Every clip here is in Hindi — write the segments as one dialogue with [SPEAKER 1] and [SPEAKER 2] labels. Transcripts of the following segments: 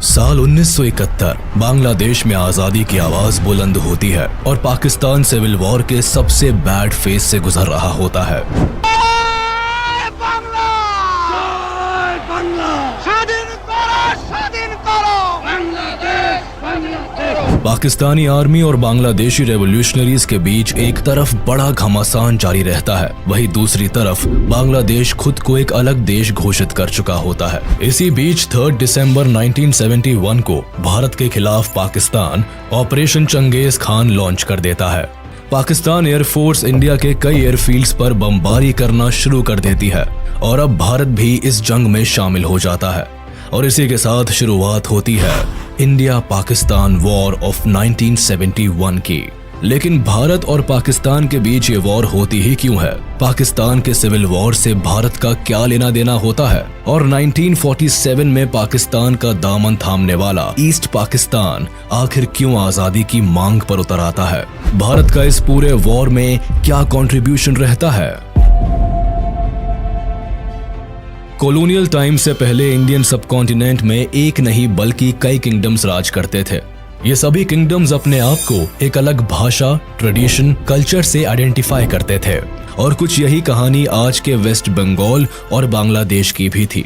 [SPEAKER 1] साल 1971 बांग्लादेश में आजादी की आवाज बुलंद होती है और पाकिस्तान सिविल वॉर के सबसे बैड फेज से गुजर रहा होता है। पाकिस्तानी आर्मी और बांग्लादेशी रेवोल्यूशनरीज के बीच एक तरफ बड़ा घमासान जारी रहता है, वहीं दूसरी तरफ बांग्लादेश खुद को एक अलग देश घोषित कर चुका होता है। इसी बीच 3 दिसंबर 1971 को भारत के खिलाफ Pakistan operation Genghis Khan launch कर देता है। पाकिस्तान एयरफोर्स इंडिया के कई एयरफील्ड्स पर बमबारी करना शुरू कर देती है और अब भारत भी इस जंग में शामिल हो जाता है और इसी के साथ शुरुआत होती है इंडिया पाकिस्तान वॉर ऑफ 1971 की। लेकिन भारत और पाकिस्तान के बीच ये वॉर होती ही क्यों है? पाकिस्तान के सिविल वॉर से भारत का क्या लेना देना होता है? और 1947 में पाकिस्तान का दामन थामने वाला ईस्ट पाकिस्तान आखिर क्यों आजादी की मांग पर उतर आता है? भारत का इस पूरे वॉर में क्या कंट्रीब्यूशन रहता है? कॉलोनियल टाइम से पहले इंडियन सबकॉन्टिनेंट में एक नहीं बल्कि कई किंगडम्स राज करते थे। ये सभी किंगडम्स अपने आप को एक अलग भाषा, ट्रेडिशन, कल्चर से आइडेंटिफाई करते थे और कुछ यही कहानी आज के वेस्ट बंगाल और बांग्लादेश की भी थी,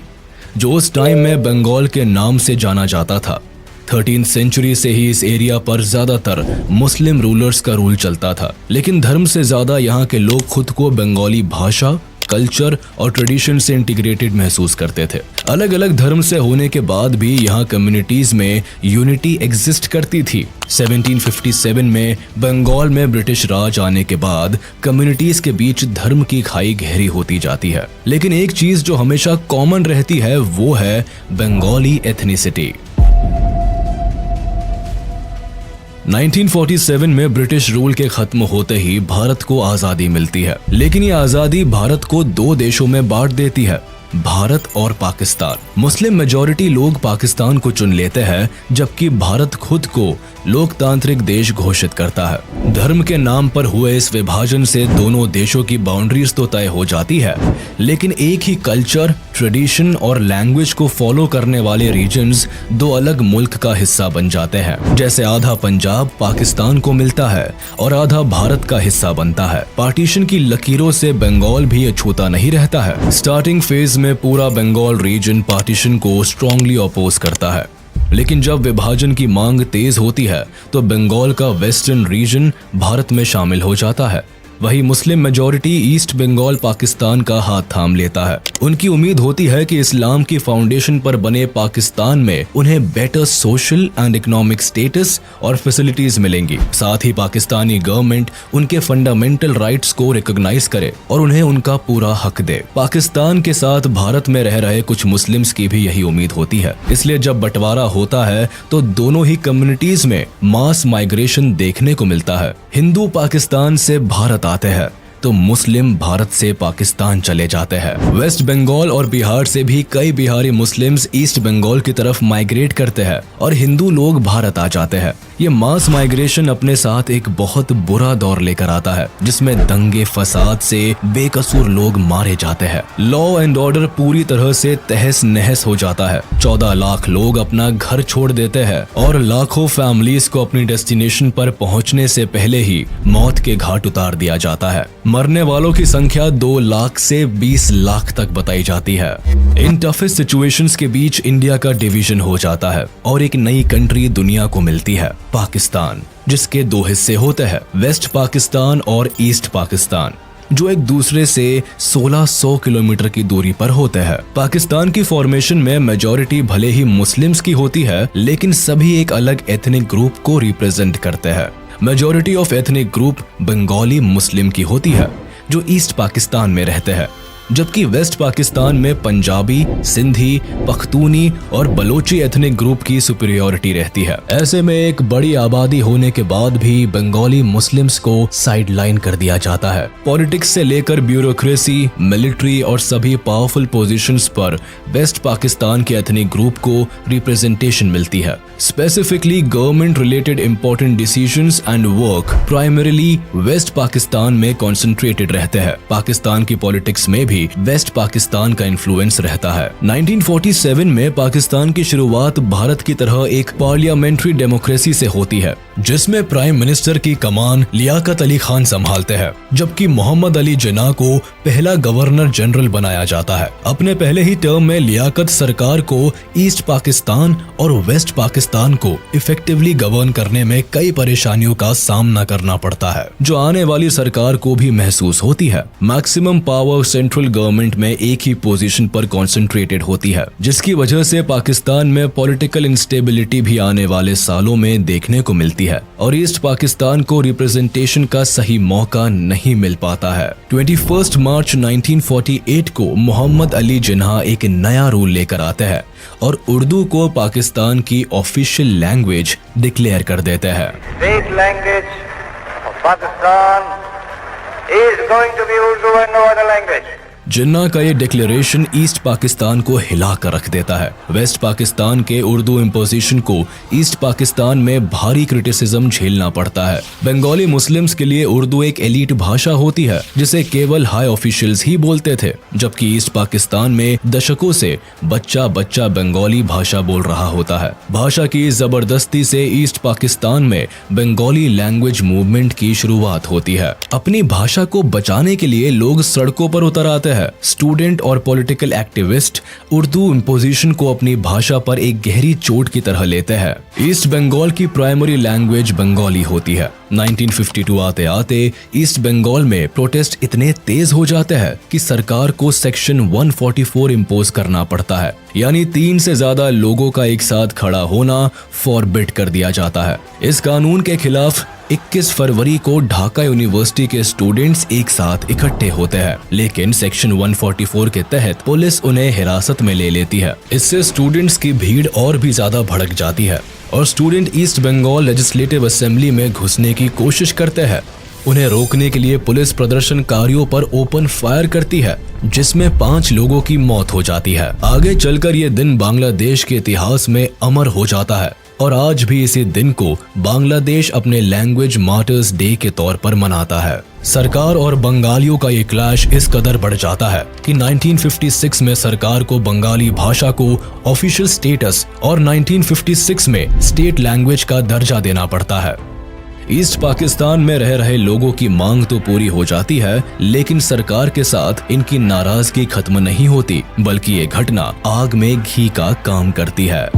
[SPEAKER 1] जो उस टाइम में बंगाल के नाम से जाना जाता था। 13th सेंचुरी से ही इस एरिया पर ज्यादातर मुस्लिम रूलर्स का रूल चलता था, लेकिन धर्म से ज्यादा यहाँ के लोग खुद को बंगाली भाषा, कल्चर और ट्रेडिशन से इंटीग्रेटेड महसूस करते थे। अलग अलग धर्म से होने के बाद भी यहाँ कम्युनिटीज में यूनिटी एग्जिस्ट करती थी। 1757 में बंगाल में ब्रिटिश राज आने के बाद कम्युनिटीज के बीच धर्म की खाई गहरी होती जाती है, लेकिन एक चीज जो हमेशा कॉमन रहती है वो है बंगाली एथनिसिटी। 1947 में ब्रिटिश रूल के खत्म होते ही भारत को आजादी मिलती है, लेकिन ये आजादी भारत को 2 देशों में बांट देती है, भारत और पाकिस्तान। मुस्लिम मेजॉरिटी लोग पाकिस्तान को चुन लेते हैं, जबकि भारत खुद को लोकतांत्रिक देश घोषित करता है। धर्म के नाम पर हुए इस विभाजन से दोनों देशों की बाउंड्रीज तो तय हो जाती है, लेकिन एक ही कल्चर, ट्रेडिशन और लैंग्वेज को फॉलो करने वाले रीजन्स 2 अलग मुल्क का हिस्सा बन जाते हैं। जैसे आधा पंजाब पाकिस्तान को मिलता है और आधा भारत का हिस्सा बनता है। पार्टीशन की लकीरों से बंगाल भी अछूता नहीं रहता है। स्टार्टिंग फेज में पूरा बंगाल रीजन पार्टीशन को स्ट्रांगली अपोज करता है, लेकिन जब विभाजन की मांग तेज होती है तो बंगाल का वेस्टर्न रीजन भारत में शामिल हो जाता है। वही Muslim majority east Bengal Pakistan का हाथ थाम लेता है। उनकी उम्मीद होती है कि इस्लाम की फाउंडेशन पर बने पाकिस्तान में उन्हें better social and economic status और फैसिलिटीज मिलेंगी। साथ ही पाकिस्तानी गवर्नमेंट उनके फंडामेंटल राइट्स को रिकॉग्नाइज करे और उन्हें उनका पूरा हक दे। पाकिस्तान के साथ भारत में रह रहे कुछ मुस्लिम्स की भी यही उम्मीद होती है। इसलिए जब बंटवारा होता है तो दोनों ही कम्युनिटीज में मास माइग्रेशन देखने को मिलता है। हिंदू पाकिस्तान से भारत आते हैं तो मुस्लिम भारत से पाकिस्तान चले जाते हैं। वेस्ट बंगाल और बिहार से भी कई बिहारी मुस्लिम्स ईस्ट बंगाल की तरफ माइग्रेट करते हैं और हिंदू लोग भारत आ जाते हैं। ये मास माइग्रेशन अपने साथ एक बहुत बुरा दौर लेकर आता है, जिसमें दंगे फसाद से बेकसूर लोग मारे जाते हैं। लॉ एंड ऑर्डर पूरी तरह से तहस नहस हो जाता है। 14 लाख लोग अपना घर छोड़ देते हैं और लाखों फैमिलीज को अपनी डेस्टिनेशन पर पहुंचने से पहले ही मौत के घाट उतार दिया जाता है। मरने वालों की संख्या 2 लाख से 20 लाख तक बताई जाती है। इन टफेस्ट सिचुएशंस के बीच इंडिया का डिवीजन हो जाता है और एक नई कंट्री दुनिया को मिलती है, पाकिस्तान, जिसके 2 हिस्से होते हैं, वेस्ट पाकिस्तान और ईस्ट पाकिस्तान, जो एक दूसरे से 1600 किलोमीटर की दूरी पर होते हैं। पाकिस्तान की फॉर्मेशन में मेजॉरिटी भले ही मुस्लिम्स की होती है, लेकिन सभी एक अलग एथनिक ग्रुप को रिप्रेजेंट करते हैं। Majority of ethnic group Bengali Muslim की होती है, जो ईस्ट पाकिस्तान में रहते हैं, जबकि वेस्ट पाकिस्तान में पंजाबी, सिंधी, पख्तूनी और बलोची एथनिक ग्रुप की सुपीरियोरिटी रहती है। ऐसे में एक बड़ी आबादी होने के बाद भी बंगाली मुस्लिम्स को साइडलाइन कर दिया जाता है। पॉलिटिक्स से लेकर ब्यूरोक्रेसी, मिलिट्री और सभी पावरफुल पोजीशंस पर वेस्ट पाकिस्तान के एथनिक ग्रुप को रिप्रेजेंटेशन मिलती है। Specifically government related important decisions and work primarily west Pakistan में कॉन्सेंट्रेटेड रहते हैं। पाकिस्तान की पॉलिटिक्स में भी भी वेस्ट पाकिस्तान का इन्फ्लुएंस रहता है। 1947 में पाकिस्तान की शुरुआत भारत की तरह एक पार्लियामेंट्री डेमोक्रेसी से होती है, जिसमें प्राइम मिनिस्टर की कमान लियाकत अली खान संभालते हैं, जबकि मोहम्मद अली जिन्ना को पहला गवर्नर जनरल बनाया जाता है। अपने पहले ही टर्म में लियाकत सरकार को ईस्ट पाकिस्तान और वेस्ट पाकिस्तान को इफेक्टिवली गवर्न करने में कई परेशानियों का सामना करना पड़ता है, जो आने वाली सरकार को भी महसूस होती है। मैक्सिमम पावर सेंट्रल गवर्नमेंट में एक ही पोजीशन पर कॉन्सेंट्रेटेड होती है, जिसकी वजह से पाकिस्तान में पॉलिटिकल इंस्टेबिलिटी भी आने वाले सालों में देखने को मिलती है और ईस्ट पाकिस्तान को रिप्रेजेंटेशन का सही मौका नहीं मिल पाता है। 21 मार्च 1948 को मोहम्मद अली जिन्ना एक नया रूल लेकर आते हैं और उर्दू को पाकिस्तान की ऑफिशियल लैंग्वेज डिक्लेयर कर देते हैं।
[SPEAKER 2] State language of Pakistan is going to be Urdu and no other language.
[SPEAKER 1] Jinnah का ये डिक्लेरेशन ईस्ट पाकिस्तान को हिला कर रख देता है। वेस्ट पाकिस्तान के उर्दू इम्पोजिशन को ईस्ट पाकिस्तान में भारी क्रिटिसिज्म झेलना पड़ता है। बंगाली मुस्लिम्स के लिए उर्दू एक एलीट भाषा होती है, जिसे केवल हाई ऑफिशियल्स ही बोलते थे, जबकि ईस्ट पाकिस्तान में दशकों से बच्चा बच्चा बंगाली भाषा बोल रहा होता है। भाषा की जबरदस्ती से ईस्ट पाकिस्तान में बंगाली लैंग्वेज मूवमेंट की शुरुआत होती है। अपनी भाषा को बचाने के लिए लोग सड़कों पर उतर आते हैं। स्टूडेंट और पॉलिटिकल एक्टिविस्ट उर्दू इम्पोजिशन को अपनी भाषा पर एक गहरी चोट की तरह लेते हैं। ईस्ट बंगाल की प्राइमरी लैंग्वेज बंगाली होती है। 1952 आते आते ईस्ट बंगाल में प्रोटेस्ट इतने तेज हो जाते हैं कि सरकार को सेक्शन 144 इम्पोज करना पड़ता है, यानी 3 से ज्यादा लोगों का एक साथ खड़ा होना फॉरबिड कर दिया जाता है। इस कानून के खिलाफ 21 फरवरी को ढाका यूनिवर्सिटी के स्टूडेंट्स एक साथ इकट्ठे होते हैं, लेकिन सेक्शन 144 के तहत पुलिस उन्हें हिरासत में ले लेती है। इससे स्टूडेंट्स की भीड़ और भी ज्यादा भड़क जाती है और student east Bengal legislative assembly में घुसने की कोशिश करते हैं। उन्हें रोकने के लिए पुलिस प्रदर्शनकारियों पर ओपन फायर करती है, जिसमें 5 लोगों की मौत हो जाती है। आगे चलकर ये दिन बांग्लादेश के इतिहास में अमर हो जाता है और आज भी इसी दिन को बांग्लादेश अपने लैंग्वेज मार्टर्स डे के तौर पर मनाता है। सरकार और बंगालियों का ये क्लैश इस कदर बढ़ जाता है कि 1956 में सरकार को बंगाली भाषा को ऑफिशियल स्टेटस और 1956 में स्टेट लैंग्वेज का दर्जा देना पड़ता है। ईस्ट पाकिस्तान में रह रहे लोगों की मांग तो पूरी हो जाती है, लेकिन सरकार के साथ इनकी नाराजगी खत्म नहीं होती, बल्कि ये घटना आग में घी का काम करती है।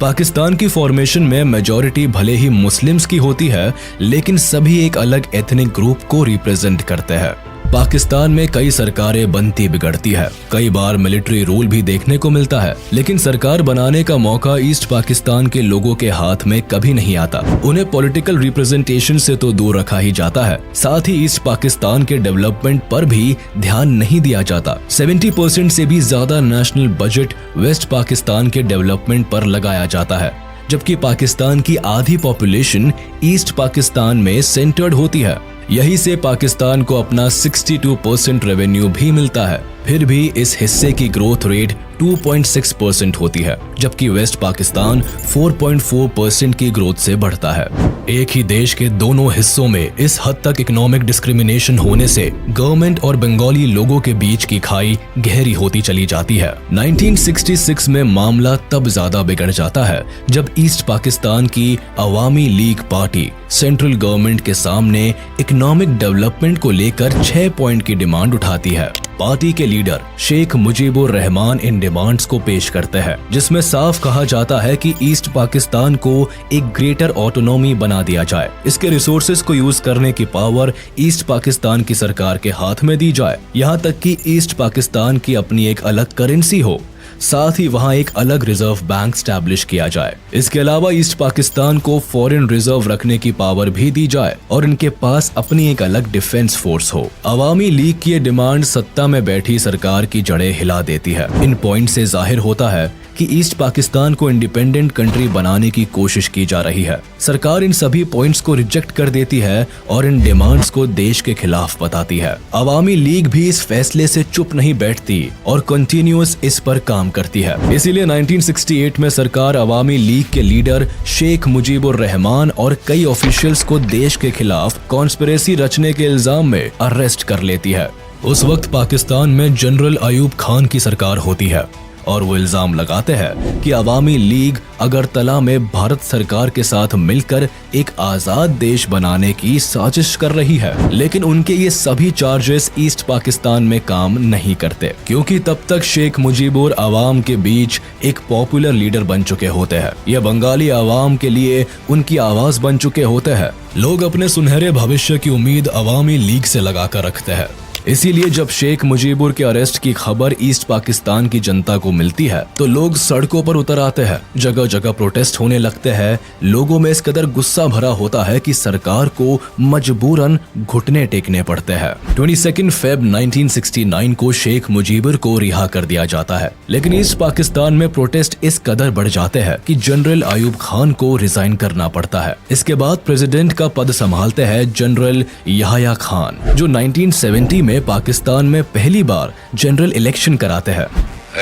[SPEAKER 1] पाकिस्तान की फॉर्मेशन में मेजॉरिटी भले ही मुस्लिम्स की होती है, लेकिन सभी एक अलग एथनिक ग्रुप को रिप्रेजेंट करते हैं। पाकिस्तान में कई सरकारें बनती बिगड़ती है, कई बार मिलिट्री रूल भी देखने को मिलता है, लेकिन सरकार बनाने का मौका ईस्ट पाकिस्तान के लोगों के हाथ में कभी नहीं आता। उन्हें पॉलिटिकल रिप्रेजेंटेशन से तो दूर रखा ही जाता है, साथ ही ईस्ट पाकिस्तान के डेवलपमेंट पर भी ध्यान नहीं दिया जाता। 70% से भी ज्यादा नेशनल बजट वेस्ट पाकिस्तान के डेवलपमेंट पर लगाया जाता है, जबकि पाकिस्तान की आधी पॉपुलेशन ईस्ट पाकिस्तान में सेंटर्ड होती है। यही से पाकिस्तान को अपना 62% रेवेन्यू भी मिलता है। फिर भी इस हिस्से की ग्रोथ रेट 2.6% होती है, जबकि वेस्ट पाकिस्तान 4.4% की ग्रोथ से बढ़ता है। एक ही देश के दोनों हिस्सों में इस हद तक इकोनॉमिक डिस्क्रिमिनेशन होने से गवर्नमेंट और बंगाली लोगों के बीच की खाई गहरी होती चली जाती है। 1966 में मामला तब ज्यादा बिगड़ जाता है जब ईस्ट पाकिस्तान की अवामी लीग पार्टी सेंट्रल गवर्नमेंट के सामने इकोनॉमिक डेवलपमेंट को लेकर 6 पॉइंट की डिमांड उठाती है। पार्टी के लीडर शेख मुजीबुर रहमान इन डिमांड्स को पेश करते हैं, जिसमें साफ कहा जाता है कि ईस्ट पाकिस्तान को एक ग्रेटर ऑटोनॉमी बना दिया जाए, इसके रिसोर्सेज को यूज करने की पावर ईस्ट पाकिस्तान की सरकार के हाथ में दी जाए, यहाँ तक कि ईस्ट पाकिस्तान की अपनी एक अलग करेंसी हो, साथ ही वहाँ एक अलग रिजर्व बैंक स्टैब्लिश किया जाए। इसके अलावा ईस्ट पाकिस्तान को फॉरेन रिजर्व रखने की पावर भी दी जाए और इनके पास अपनी एक अलग डिफेंस फोर्स हो। अवामी लीग की ये डिमांड सत्ता में बैठी सरकार की जड़ें हिला देती है। इन पॉइंट से जाहिर होता है कि ईस्ट पाकिस्तान को इंडिपेंडेंट कंट्री बनाने की कोशिश की जा रही है। सरकार इन सभी पॉइंट्स को रिजेक्ट कर देती है और इन डिमांड्स को देश के खिलाफ बताती है। अवामी लीग भी इस फैसले से चुप नहीं बैठती और कंटिन्यूअस इस पर काम करती है। इसीलिए 1968 में सरकार अवामी लीग के लीडर शेख मुजीबुर रहमान और कई ऑफिशियल्स को देश के खिलाफ कॉन्स्पिरेसी रचने के इल्जाम में अरेस्ट कर लेती है। उस वक्त पाकिस्तान में जनरल अयूब खान की सरकार होती है और वो इल्जाम लगाते हैं कि अवामी लीग अगरतला में भारत सरकार के साथ मिलकर एक आजाद देश बनाने की साजिश कर रही है। लेकिन उनके ये सभी चार्जेस ईस्ट पाकिस्तान में काम नहीं करते, क्योंकि तब तक शेख मुजीबुर अवाम के बीच एक पॉपुलर लीडर बन चुके होते हैं। ये बंगाली अवाम के लिए उनकी आवाज बन चुके होते हैं। लोग अपने सुनहरे भविष्य की उम्मीद अवामी लीग से लगाकर रखते हैं। इसीलिए जब शेख मुजीबुर के अरेस्ट की खबर ईस्ट पाकिस्तान की जनता को मिलती है तो लोग सड़कों पर उतर आते हैं, जगह जगह प्रोटेस्ट होने लगते हैं। लोगों में इस कदर गुस्सा भरा होता है कि सरकार को मजबूरन घुटने टेकने पड़ते हैं। 22 फेब 1969 को शेख मुजीबुर को रिहा कर दिया जाता है, लेकिन ईस्ट पाकिस्तान में प्रोटेस्ट इस कदर बढ़ जाते हैं कि जनरल अयूब खान को रिजाइन करना पड़ता है। इसके बाद प्रेसिडेंट का पद संभालते हैं जनरल याह्या खान, जो 1970 में पाकिस्तान में पहली बार जनरल इलेक्शन कराते हैं।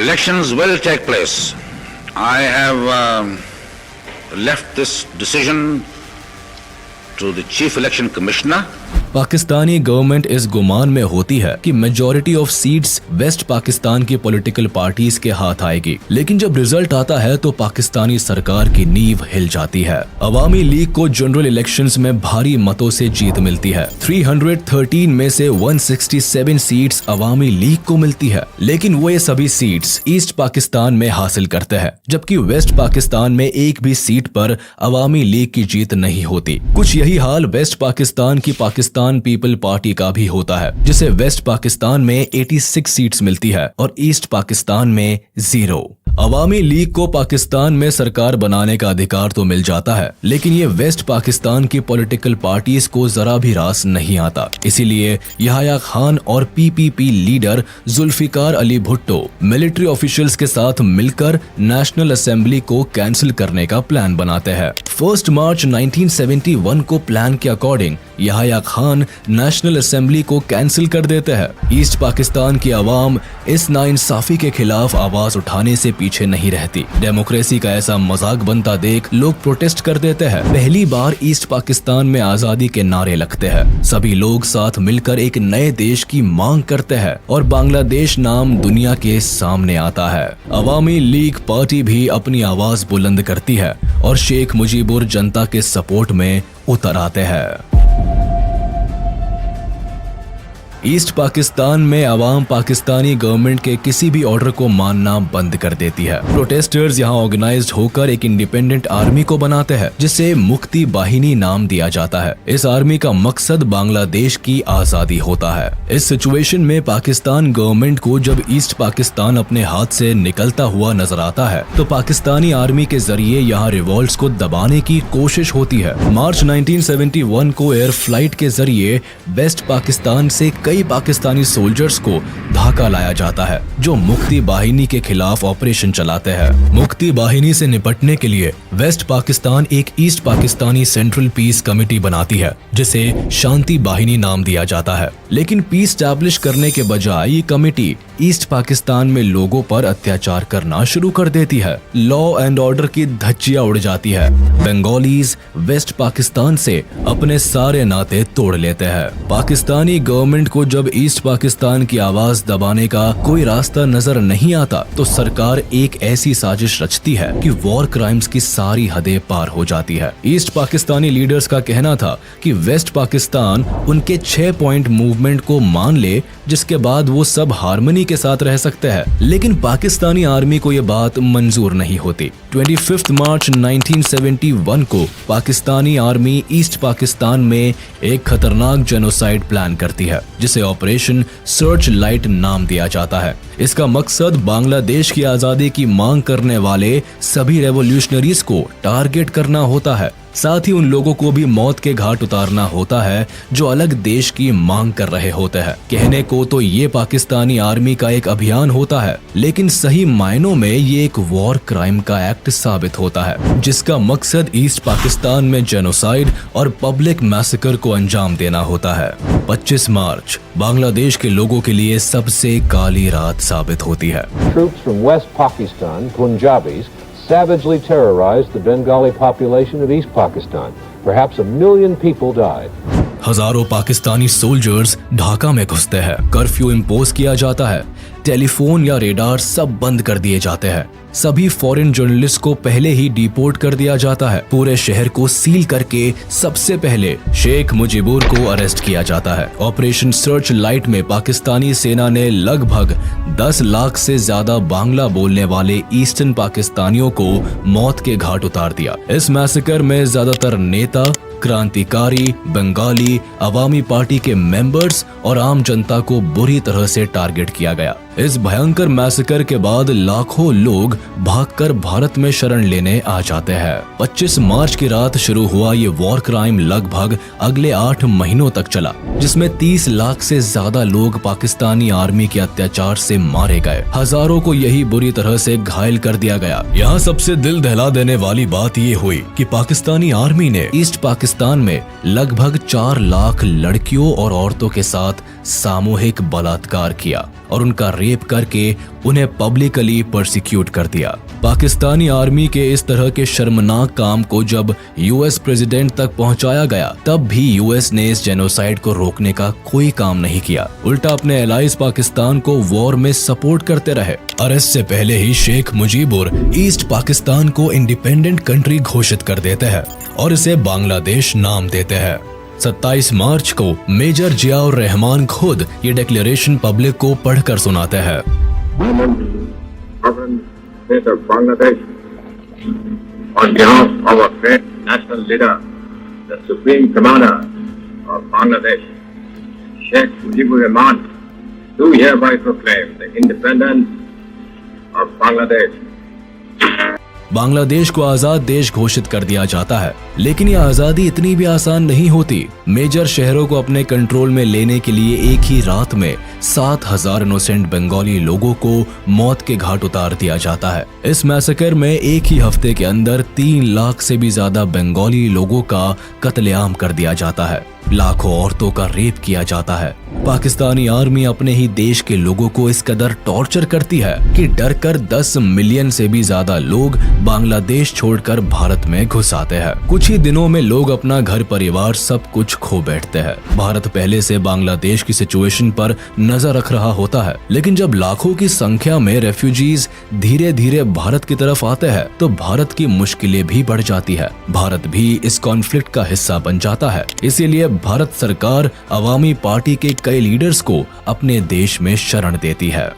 [SPEAKER 3] Elections will take place. I have left this decision to the Chief Election Commissioner.
[SPEAKER 1] Pakistani government इस गुमान में होती है कि majority of seats west Pakistan की पॉलिटिकल पार्टीज के हाथ आएगी, लेकिन जब रिजल्ट आता है तो पाकिस्तानी सरकार की नींव हिल जाती है। अवामी लीग को जनरल इलेक्शंस में भारी मतों से जीत मिलती है। 313 में से 167 सीट्स अवामी लीग को मिलती है, लेकिन वो ये सभी सीट्स ईस्ट पाकिस्तान में हासिल करते हैं, जबकि वेस्ट पाकिस्तान में एक भी सीट पर अवामी लीग की जीत नहीं होती। कुछ यही हाल वेस्ट पाकिस्तान की पाकिस्तान पीपल पार्टी का भी होता है, जिसे वेस्ट पाकिस्तान में 86 सीट्स मिलती है और ईस्ट पाकिस्तान में 0। अवामी लीग को पाकिस्तान में सरकार बनाने का अधिकार तो मिल जाता है, लेकिन ये वेस्ट पाकिस्तान की पॉलिटिकल पार्टीज को जरा भी रास नहीं आता। इसीलिए याह्या खान और PPP leader Zulfikar Ali Bhutto military officials के साथ मिलकर नेशनल असेंबली को कैंसिल करने का प्लान बनाते हैं। 1 मार्च 1971 को प्लान के according Yahya Khan national assembly को कैंसिल कर देते हैं। ईस्ट पाकिस्तान की आवाम इस नाइंसाफी के खिलाफ आवाज उठाने से पीछे नहीं रहती। डेमोक्रेसी का ऐसा मजाक बनता देख लोग प्रोटेस्ट कर देते हैं। पहली बार ईस्ट पाकिस्तान में आजादी के नारे लगते हैं। सभी लोग साथ मिलकर एक नए देश की मांग करते हैं और बांग्लादेश नाम दुनिया के सामने आता है। अवामी लीग पार्टी भी अपनी आवाज बुलंद करती है और शेख मुजीबुर जनता के सपोर्ट में उतर आते हैं। ईस्ट पाकिस्तान में अवाम पाकिस्तानी गवर्नमेंट के किसी भी ऑर्डर को मानना बंद कर देती है। प्रोटेस्टर्स यहाँ ऑर्गेनाइज्ड होकर एक इंडिपेंडेंट आर्मी को बनाते हैं, जिसे मुक्ति बाहिनी नाम दिया जाता है। इस आर्मी का मकसद बांग्लादेश की आजादी होता है। इस सिचुएशन में पाकिस्तान गवर्नमेंट को जब ईस्ट पाकिस्तान अपने हाथ से निकलता हुआ नजर आता है तो पाकिस्तानी आर्मी के जरिए यहाँ रिवॉल्ट्स को दबाने की कोशिश होती है। मार्च 1971 को एयर फ्लाइट के जरिए वेस्ट पाकिस्तान से कई पाकिस्तानी सोल्जर्स को ढाका लाया जाता है, जो मुक्ति बाहिनी के खिलाफ ऑपरेशन चलाते हैं। मुक्ति बाहिनी से निपटने के लिए वेस्ट पाकिस्तान एक east Pakistani central peace committee बनाती है, जिसे शांति बाहिनी नाम दिया जाता है। लेकिन पीस स्टैब्लिश करने के बजाय ये कमेटी ईस्ट पाकिस्तान में लोगों पर अत्याचार करना शुरू कर देती है। लॉ एंड ऑर्डर की धज्जियां उड़ जाती है। बंगालीज वेस्ट पाकिस्तान से अपने सारे नाते तोड़ लेते हैं। पाकिस्तानी गवर्नमेंट को जब ईस्ट पाकिस्तान की आवाज दबाने का कोई रास्ता नजर नहीं आता तो सरकार एक ऐसी साजिश रचती है कि वॉर क्राइम्स की सारी हदें पार हो जाती है। ईस्ट पाकिस्तानी लीडर्स का कहना था कि वेस्ट पाकिस्तान उनके 6 पॉइंट मूवमेंट को मान ले, जिसके बाद वो सब हार्मनी के साथ रह सकते हैं। लेकिन पाकिस्तानी आर्मी को ये बात मंजूर नहीं होती। 25 मार्च 1971 को पाकिस्तानी आर्मी ईस्ट पाकिस्तान में एक खतरनाक जेनोसाइड प्लान करती है, जिसे ऑपरेशन सर्च लाइट नाम दिया जाता है। इसका मकसद बांग्लादेश की आजादी की मांग करने वाले सभी रेवोल्यूशनरीज को टारगेट करना होता है। साथ ही उन लोगों को भी मौत के घाट उतारना होता है जो अलग देश की मांग कर रहे होते हैं। कहने को तो ये पाकिस्तानी आर्मी का एक अभियान होता है, लेकिन सही मायनों में ये एक वॉर क्राइम का एक्ट साबित होता है, जिसका मकसद ईस्ट पाकिस्तान में जेनोसाइड और पब्लिक मैसेकर को अंजाम देना होता है। 25 मार्च बांग्लादेश के लोगों के लिए सबसे काली रात साबित होती है।
[SPEAKER 4] Troops from West Pakistan, Punjabis, savagely terrorized the Bengali population of East Pakistan. Perhaps 1 million people died.
[SPEAKER 1] हजारों पाकिस्तानी सोल्जर्स ढाका में घुसते हैं, कर्फ्यू इम्पोज किया जाता है, टेलीफोन या रेडार सब बंद कर दिए जाते हैं, सभी फॉरेन जर्नलिस्ट को पहले ही डिपोर्ट कर दिया जाता है, पूरे शहर को सील करके सबसे पहले शेख मुजीबुर को अरेस्ट किया जाता है। ऑपरेशन सर्च लाइट में पाकिस्तानी सेना ने लगभग 10 लाख से ज्यादा बांग्ला बोलने वाले ईस्टर्न पाकिस्तानियों को मौत के घाट उतार दिया। इस मैसेकर में ज्यादातर नेता, क्रांतिकारी, बंगाली, अवामी पार्टी के मेंबर्स और आम जनता को बुरी तरह से टारगेट किया गया। इस भयंकर मैसेकर के बाद लाखों लोग भागकर भारत में शरण लेने आ जाते हैं। 25 मार्च की रात शुरू हुआ ये वॉर क्राइम लगभग अगले 8 महीनों तक चला, जिसमें 30 लाख से ज्यादा लोग पाकिस्तानी आर्मी के अत्याचार से मारे गए। हजारों को यही बुरी तरह से घायल कर दिया गया। यहाँ सबसे दिल दहला देने वाली बात ये हुई कि पाकिस्तानी आर्मी ने ईस्ट पाकिस्तान में लगभग 4 लाख लड़कियों और औरतों के साथ सामूहिक बलात्कार किया और उनका रेप करके उन्हें पब्लिकली परसिक्यूट कर दिया। पाकिस्तानी आर्मी के इस तरह के शर्मनाक काम को जब यूएस प्रेसिडेंट तक पहुंचाया गया, तब भी यूएस ने इस जेनोसाइड को रोकने का कोई काम नहीं किया, उल्टा अपने एलाइज पाकिस्तान को वॉर में सपोर्ट करते रहे। और इससे पहले ही शेख मुजीबुर ईस्ट पाकिस्तान को इंडिपेंडेंट कंट्री घोषित कर देते हैं और इसे बांग्लादेश नाम देते हैं। 27 मार्च को मेजर जियाउर रहमान खुद ये डिक्लेरेशन पब्लिक को पढ़कर सुनाते हैं।
[SPEAKER 5] State of Bangladesh, on behalf of our great national leader, the Supreme Commander of Bangladesh, Sheikh Mujibur Rahman, do hereby proclaim the independence of Bangladesh.
[SPEAKER 1] Bangladesh को आजाद देश घोषित कर दिया जाता है, लेकिन ये आजादी इतनी भी आसान नहीं होती। मेजर शहरों को अपने कंट्रोल में लेने के लिए एक ही रात में 7,000 इनोसेंट बंगाली लोगों को मौत के घाट उतार दिया जाता है। इस मैसेकर में एक ही हफ्ते के अंदर 3 लाख से भी ज्यादा बंगाली लोगों का कत्लेआम कर दिया जाता है, लाखों औरतों का रेप किया जाता है। पाकिस्तानी आर्मी अपने ही देश के लोगों को इस कदर टॉर्चर करती है कि डरकर 10 मिलियन से भी ज्यादा लोग बांग्लादेश छोड़कर भारत में घुस आते हैं। कुछ ही दिनों में लोग अपना घर परिवार सब कुछ खो बैठते हैं। भारत पहले से बांग्लादेश की सिचुएशन पर नजर रख रहा होता है, लेकिन जब लाखों की संख्या में रेफ्यूजीज धीरे धीरे भारत की तरफ आते हैं, तो भारत की मुश्किलें भी बढ़ जाती है। भारत भी इस कॉन्फ्लिक्ट का हिस्सा बन जाता है। इसीलिए भारत सरकार अवामी पार्टी के कई लीडर्स को अपने देश में शरण देती है।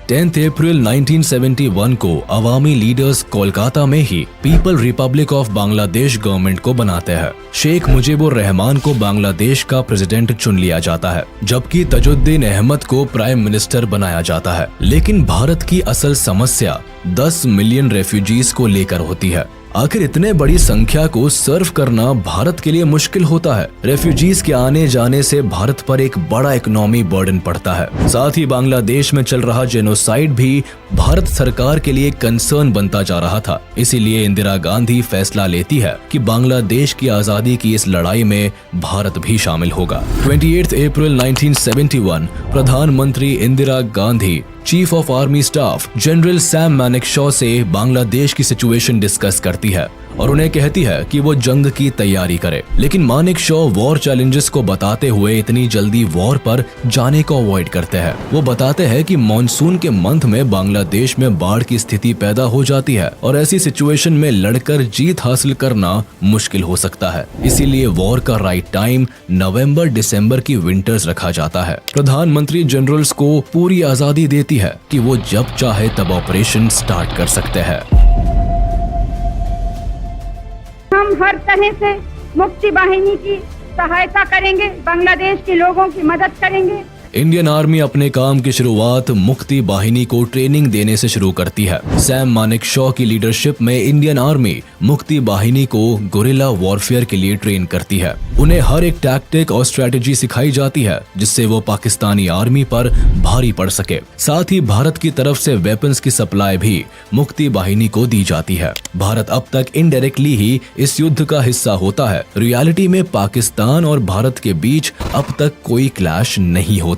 [SPEAKER 1] 10 अप्रैल 1971 को अवामी लीडर्स कोलकाता में ही people republic of Bangladesh government को बनाते हैं। शेख मुजीबुर रहमान को बांग्लादेश का प्रेसिडेंट चुन लिया जाता है, जबकि तजुद्दीन अहमद को प्राइम मिनिस्टर बनाया जाता है। लेकिन भारत की असल समस्या 10 मिलियन रेफ्यूजीज को लेकर होती है। आखिर इतने बड़ी संख्या को सर्व करना भारत के लिए मुश्किल होता है। रेफ्यूजीज के आने जाने से भारत पर एक बड़ा इकोनॉमी बर्डन पड़ता है। साथ ही बांग्लादेश में चल रहा जेनोसाइड भी भारत सरकार के लिए कंसर्न बनता जा रहा था। इसीलिए इंदिरा गांधी फैसला लेती है कि बांग्लादेश की आजादी की इस लड़ाई में भारत भी शामिल होगा। 28 अप्रैल 1971 प्रधानमंत्री Indira Gandhi chief of army staff general Sam Manekshaw से बांग्लादेश की सिचुएशन डिस्कस करती है और उन्हें कहती है कि वो जंग की तैयारी करे। लेकिन मानेकशॉ वॉर चैलेंजेस को बताते हुए इतनी जल्दी वॉर पर जाने को अवॉइड करते हैं। वो बताते हैं कि मॉनसून के मंथ में बांग्लादेश में बाढ़ की स्थिति पैदा हो जाती है और ऐसी सिचुएशन में लड़कर जीत हासिल करना मुश्किल हो सकता है। इसीलिए वॉर का राइट टाइम नवंबर दिसंबर की विंटर्स रखा जाता है। प्रधानमंत्री जनरल्स को पूरी आजादी देती है कि वो जब चाहे तब ऑपरेशन स्टार्ट कर सकते हैं।
[SPEAKER 6] हम हर तरह से मुक्ति वाहिनी की सहायता करेंगे, बांग्लादेश के लोगों की मदद करेंगे।
[SPEAKER 1] इंडियन आर्मी अपने काम की शुरुआत मुक्ति बाहिनी को ट्रेनिंग देने से शुरू करती है। सैम मानेकशॉ की लीडरशिप में इंडियन आर्मी मुक्ति बाहिनी को गोरिल्ला वॉरफेयर के लिए ट्रेन करती है। उन्हें हर एक टैक्टिक और स्ट्रेटेजी सिखाई जाती है जिससे वो पाकिस्तानी आर्मी पर भारी पड़ सके। साथ ही भारत की तरफ से वेपन्स की सप्लाई भी मुक्ति बाहिनी को दी जाती है। भारत अब तक इनडायरेक्टली ही इस युद्ध का हिस्सा होता है। रियलिटी में पाकिस्तान और भारत के बीच अब तक कोई क्लैश नहीं होता।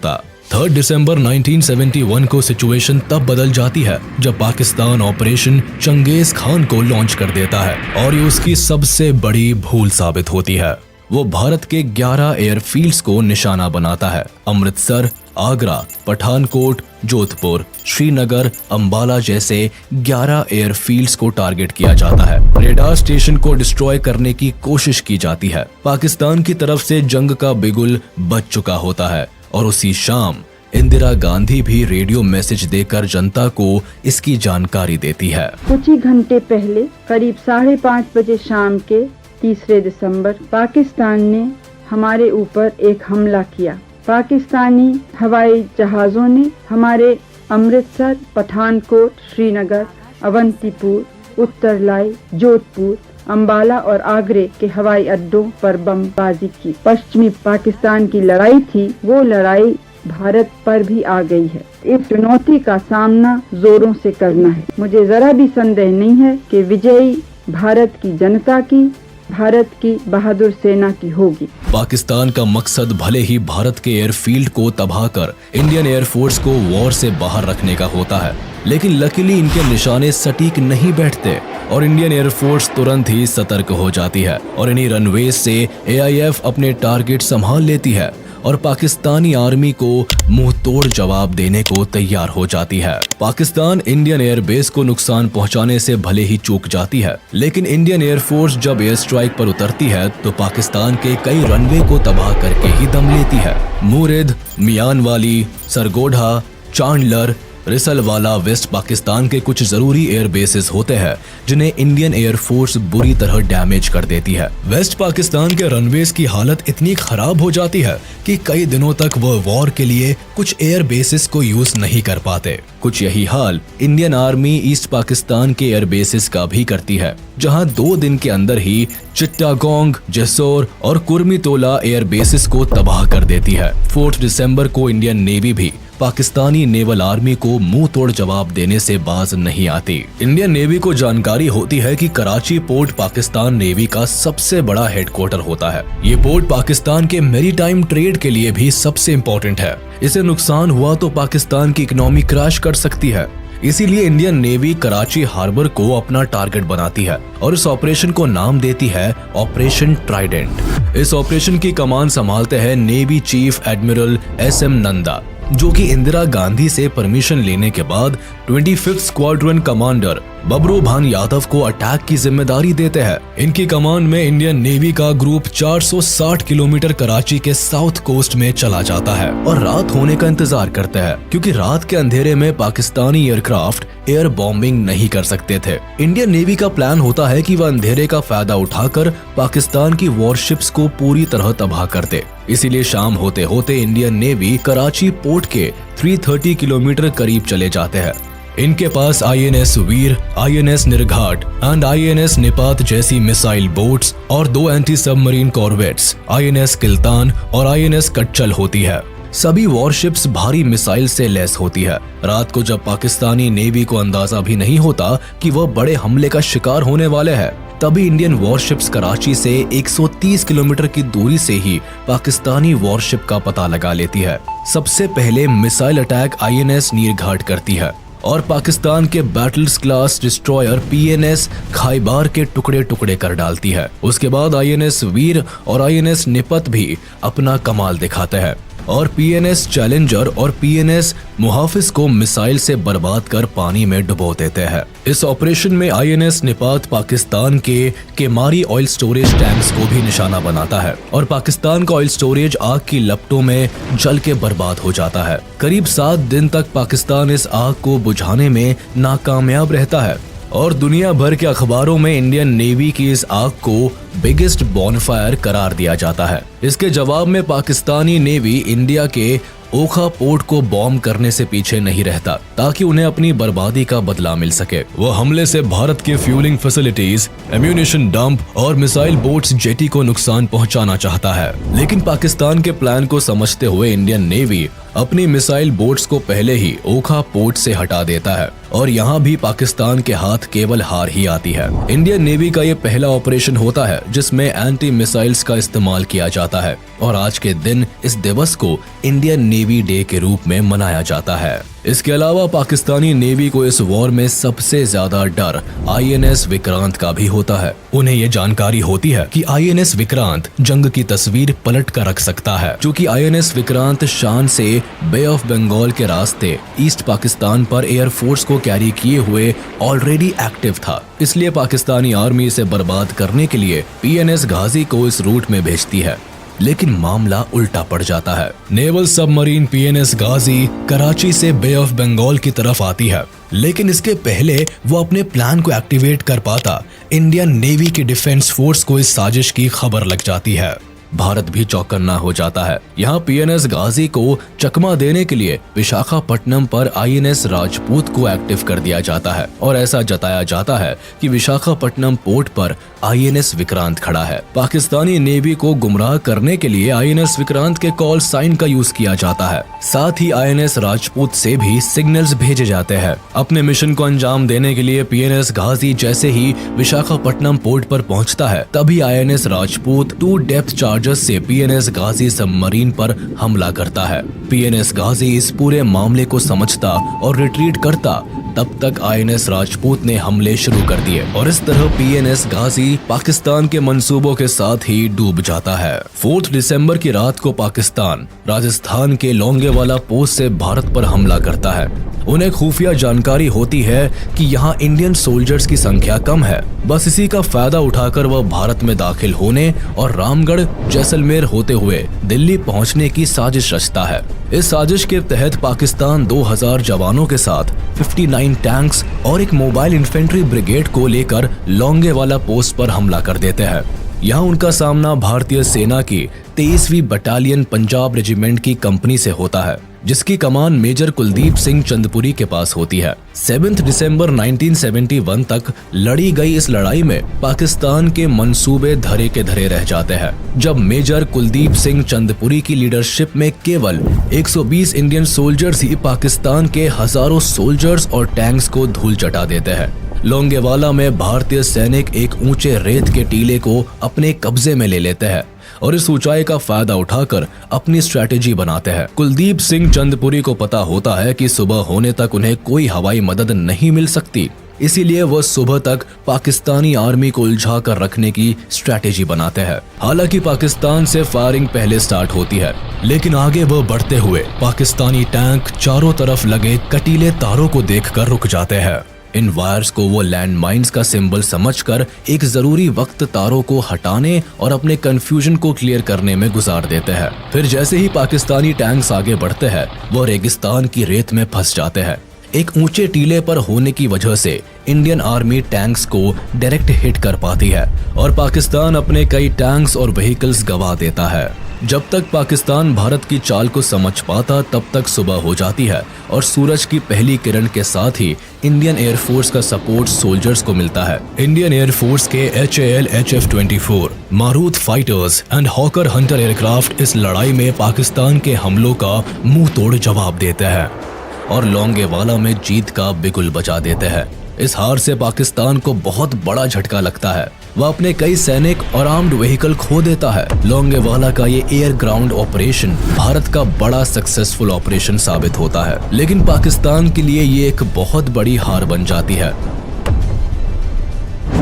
[SPEAKER 1] 3 दिसंबर 1971 को सिचुएशन तब बदल जाती है जब पाकिस्तान ऑपरेशन चंगेज खान को लॉन्च कर देता है और ये उसकी सबसे बड़ी भूल साबित होती है। वो भारत के 11 एयरफील्ड्स को निशाना बनाता है। अमृतसर, आगरा, पठानकोट, जोधपुर, श्रीनगर, अंबाला जैसे 11 एयरफील्ड्स को टारगेट किया जाता है। रेडार स्टेशन को डिस्ट्रॉय करने की कोशिश की जाती है। पाकिस्तान की तरफ से जंग का बिगुल बज चुका होता है और उसी शाम इंदिरा गांधी भी रेडियो मैसेज देकर जनता को इसकी जानकारी देती है।
[SPEAKER 6] कुछ ही घंटे पहले करीब 5:30 बजे शाम के 3 दिसंबर पाकिस्तान ने हमारे ऊपर एक हमला किया। पाकिस्तानी हवाई जहाजों ने हमारे अमृतसर, पठानकोट, श्रीनगर, अवंतीपुर, उत्तरलाई, जोधपुर, अंबाला और आगरे के हवाई अड्डों पर बमबाजी की। पश्चिमी पाकिस्तान की लड़ाई थी, वो लड़ाई भारत पर भी आ गई है। इस चुनौती का सामना जोरों से करना है। मुझे जरा भी संदेह नहीं है कि विजयी भारत की जनता की, भारत की बहादुर सेना की होगी।
[SPEAKER 1] पाकिस्तान का मकसद भले ही भारत के एयरफील्ड को तबाह कर इंडियन एयरफोर्स को वॉर से बाहर रखने का होता है, लेकिन लकीली इनके निशाने सटीक नहीं बैठते और इंडियन एयरफोर्स तुरंत ही सतर्क हो जाती है और इन्हीं रनवेज से AIF अपने टारगेट संभाल लेती है और पाकिस्तानी आर्मी को मुंह तोड़ जवाब देने को तैयार हो जाती है। पाकिस्तान इंडियन एयरबेस को नुकसान पहुंचाने से भले ही चूक जाती है, लेकिन इंडियन एयरफोर्स जब एयर स्ट्राइक पर उतरती है तो पाकिस्तान के कई रनवे को तबाह करके ही दम लेती है। मुरिद, मियानवाली, सरगोधा, चांडलर, रिसलवाला वेस्ट पाकिस्तान के कुछ जरूरी एयर बेसेस होते हैं जिन्हें इंडियन एयरफोर्स बुरी तरह डैमेज कर देती है। वेस्ट पाकिस्तान के रनवेज की हालत इतनी खराब हो जाती है कि कई दिनों तक वह वॉर के लिए कुछ एयर बेसेस को यूज नहीं कर पाते। कुछ यही हाल इंडियन आर्मी ईस्ट पाकिस्तान के एयर बेसेस का भी करती है, जहां 2 दिन के अंदर ही चिट्टागोंग, जेसोर और कुर्मितोला एयर बेसेस को तबाह कर देती है। 4 दिसंबर को इंडियन नेवी भी पाकिस्तानी नेवल आर्मी को मुंह तोड़ जवाब देने से बाज नहीं आती। इंडियन नेवी को जानकारी होती है कि कराची पोर्ट पाकिस्तान नेवी का सबसे बड़ा हेडक्वार्टर होता है। ये पोर्ट पाकिस्तान के मैरीटाइम ट्रेड के लिए भी सबसे इम्पोर्टेंट है। इसे नुकसान हुआ तो पाकिस्तान की इकोनॉमी क्रैश कर सकती है। इसीलिए इंडियन नेवी कराची हार्बर को अपना टारगेट बनाती है और इस ऑपरेशन को नाम देती है ऑपरेशन ट्राइडेंट। इस ऑपरेशन की कमान संभालते हैं navy chief admiral SM Nanda, जो कि इंदिरा गांधी से परमिशन लेने के बाद 25th स्क्वाड्रन कमांडर बबरू भान यादव को अटैक की जिम्मेदारी देते हैं। इनकी कमान में इंडियन नेवी का ग्रुप 460 किलोमीटर कराची के साउथ कोस्ट में चला जाता है और रात होने का इंतजार करते हैं, क्योंकि रात के अंधेरे में पाकिस्तानी एयरक्राफ्ट एयर बॉम्बिंग नहीं कर सकते थे। इंडियन नेवी का प्लान होता है कि वह अंधेरे का फायदा उठाकर पाकिस्तान की वॉरशिप्स को पूरी तरह तबाह कर दे। इसीलिए शाम होते होते इंडियन नेवी कराची पोर्ट के 330 किलोमीटर करीब चले जाते हैं। इनके पास INS Veer, INS Nirghat and INS Nipat जैसी मिसाइल बोट्स और 2 anti submarine corvettes INS Kiltan और INS कच्चल होती है। सभी वॉरशिप्स भारी मिसाइल से लैस होती है। रात को जब पाकिस्तानी नेवी को अंदाजा भी नहीं होता कि वह बड़े हमले का शिकार होने वाले हैं, तभी इंडियन वॉरशिप्स कराची से 130 किलोमीटर की दूरी से ही पाकिस्तानी वॉरशिप का पता लगा लेती है। सबसे पहले मिसाइल अटैक INS नीरघाट करती है और पाकिस्तान के बैटल्स क्लास डिस्ट्रॉयर PNS खाइबार के टुकड़े टुकड़े कर डालती है। उसके बाद INS वीर और INS निपत भी अपना कमाल दिखाते हैं और PNS चैलेंजर और PNS मुहाफिज को मिसाइल से बर्बाद कर पानी में डुबो देते हैं। इस ऑपरेशन में INS निपात पाकिस्तान के केमारी ऑयल स्टोरेज टैंक्स को भी निशाना बनाता है और पाकिस्तान का ऑयल स्टोरेज आग की लपटों में जल के बर्बाद हो जाता है। करीब 7 दिन तक पाकिस्तान इस आग को बुझाने में नाकामयाब रहता है और दुनिया भर के अखबारों में इंडियन नेवी की इस आग को बिगेस्ट बॉनफायर करार दिया जाता है। इसके जवाब में पाकिस्तानी नेवी इंडिया के ओखा पोर्ट को बॉम्ब करने से पीछे नहीं रहता ताकि उन्हें अपनी बर्बादी का बदला मिल सके। वो हमले से भारत के फ्यूलिंग फैसिलिटीज, एम्यूनिशन डंप और मिसाइल बोट्स जेटी को नुकसान पहुंचाना चाहता है। लेकिन पाकिस्तान के प्लान को समझते हुए इंडियन नेवी अपनी मिसाइल बोट्स को पहले ही ओखा पोर्ट से हटा देता है और यहाँ भी पाकिस्तान के हाथ केवल हार ही आती है। इंडियन नेवी का ये पहला ऑपरेशन होता है जिसमें एंटी मिसाइल्स का इस्तेमाल किया जाता है और आज के दिन इस दिवस को इंडियन नेवी डे के रूप में मनाया जाता है। इसके अलावा पाकिस्तानी नेवी को इस वॉर में सबसे ज्यादा डर INS विक्रांत का भी होता है। उन्हें ये जानकारी होती है कि INS विक्रांत जंग की तस्वीर पलट कर रख सकता है, क्योंकि INS विक्रांत शान से बे ऑफ बंगाल के रास्ते ईस्ट पाकिस्तान पर एयरफोर्स को कैरी किए हुए ऑलरेडी एक्टिव था। इसलिए पाकिस्तानी आर्मी इसे बर्बाद करने के लिए PNS गाजी को इस रूट में भेजती है। लेकिन मामला उल्टा पड़ जाता है। नेवल सबमरीन PNS गाजी कराची से बे ऑफ बंगाल की तरफ आती है, लेकिन इसके पहले वो अपने प्लान को एक्टिवेट कर पाता इंडियन नेवी की डिफेंस फोर्स को इस साजिश की खबर लग जाती है। भारत भी चौकन्ना हो जाता है। यहाँ PNS गाजी को चकमा देने के लिए विशाखापट्टनम पर INS राजपूत को एक्टिव कर दिया जाता है और ऐसा जताया जाता है कि विशाखापट्टनम पोर्ट पर INS विक्रांत खड़ा है। पाकिस्तानी नेवी को गुमराह करने के लिए INS विक्रांत के कॉल साइन का यूज किया जाता है। साथ ही INS राजपूत से भी सिग्नल्स भेजे जाते हैं। अपने मिशन को अंजाम देने के लिए PNS गाजी जैसे ही विशाखापट्टनम पोर्ट पर पहुंचता है, तभी INS राजपूत 2 डेप्थ चार्जर्स से PNS गाजी सबमरीन पर हमला करता है। PNS गाजी इस पूरे मामले को समझता और रिट्रीट करता, तब तक INS राजपूत ने हमले शुरू कर दिए और इस तरह PNS गाजी पाकिस्तान के मंसूबों के साथ ही डूब जाता है। 4 दिसंबर की रात को पाकिस्तान राजस्थान के लोंगेवाला पोस्ट से भारत पर हमला करता है। उन्हें खुफिया जानकारी होती है कि यहाँ इंडियन सोल्जर्स की संख्या कम है। बस इसी का फायदा उठाकर वह भारत में दाखिल होने और रामगढ़ जैसलमेर होते हुए दिल्ली पहुँचने की साजिश रचता है। इस साजिश के तहत पाकिस्तान 2000 जवानों के साथ 59 टैंक्स और एक मोबाइल इन्फेंट्री ब्रिगेड को लेकर लोंगेवाला पोस्ट पर हमला कर देते हैं। यहाँ उनका सामना भारतीय सेना की 23वीं बटालियन पंजाब रेजिमेंट की कंपनी से होता है, जिसकी कमान मेजर कुलदीप सिंह चंदपुरी के पास होती है। 7 दिसंबर 1971 तक लड़ी गई इस लड़ाई में पाकिस्तान के मंसूबे धरे के धरे रह जाते हैं, जब मेजर कुलदीप सिंह चंदपुरी की लीडरशिप में केवल 120 इंडियन सोल्जर्स ही पाकिस्तान के हजारों सोल्जर्स और टैंक्स को धूल चटा देते हैं। लोंगेवाला में भारतीय सैनिक एक ऊंचे रेत के टीले को अपने कब्जे में ले लेते हैं और इस ऊंचाई का फायदा उठाकर अपनी स्ट्रैटेजी बनाते हैं। कुलदीप सिंह चंदपुरी को पता होता है कि सुबह होने तक उन्हें कोई हवाई मदद नहीं मिल सकती, इसीलिए वह सुबह तक पाकिस्तानी आर्मी को उलझा कर रखने की स्ट्रैटेजी बनाते हैं। हालांकि पाकिस्तान से फायरिंग पहले स्टार्ट होती है, लेकिन आगे वह बढ़ते हुए पाकिस्तानी टैंक चारों तरफ लगे कटीले तारों को देखकर रुक जाते हैं। इन वायर्स को वो लैंड माइन्स का सिंबल समझकर एक जरूरी वक्त तारों को हटाने और अपने कंफ्यूजन को क्लियर करने में गुजार देते हैं। फिर जैसे ही पाकिस्तानी टैंक्स आगे बढ़ते हैं, वो रेगिस्तान की रेत में फंस जाते हैं। एक ऊंचे टीले पर होने की वजह से इंडियन आर्मी टैंक्स को डायरेक्ट हिट कर पाती है और पाकिस्तान अपने कई टैंक्स और व्हीकल्स गंवा देता है। जब तक पाकिस्तान भारत की चाल को समझ पाता, तब तक सुबह हो जाती है और सूरज की पहली किरण के साथ ही इंडियन एयरफोर्स का सपोर्ट सोल्जर्स को मिलता है। इंडियन एयरफोर्स के HAL HF-24 Marut fighters and hawker Hunter aircraft इस लड़ाई में पाकिस्तान के हमलों का मुंह तोड़ जवाब देते हैं और लोंगेवाला में जीत का बिगुल बजा देते हैं। इस हार से पाकिस्तान को बहुत बड़ा झटका लगता है। वह अपने कई सैनिक और आर्म्ड व्हीकल खो देता है। लोंगेवाला का ये एयर ग्राउंड ऑपरेशन भारत का बड़ा सक्सेसफुल ऑपरेशन साबित होता है, लेकिन पाकिस्तान के लिए ये एक बहुत बड़ी हार बन जाती है।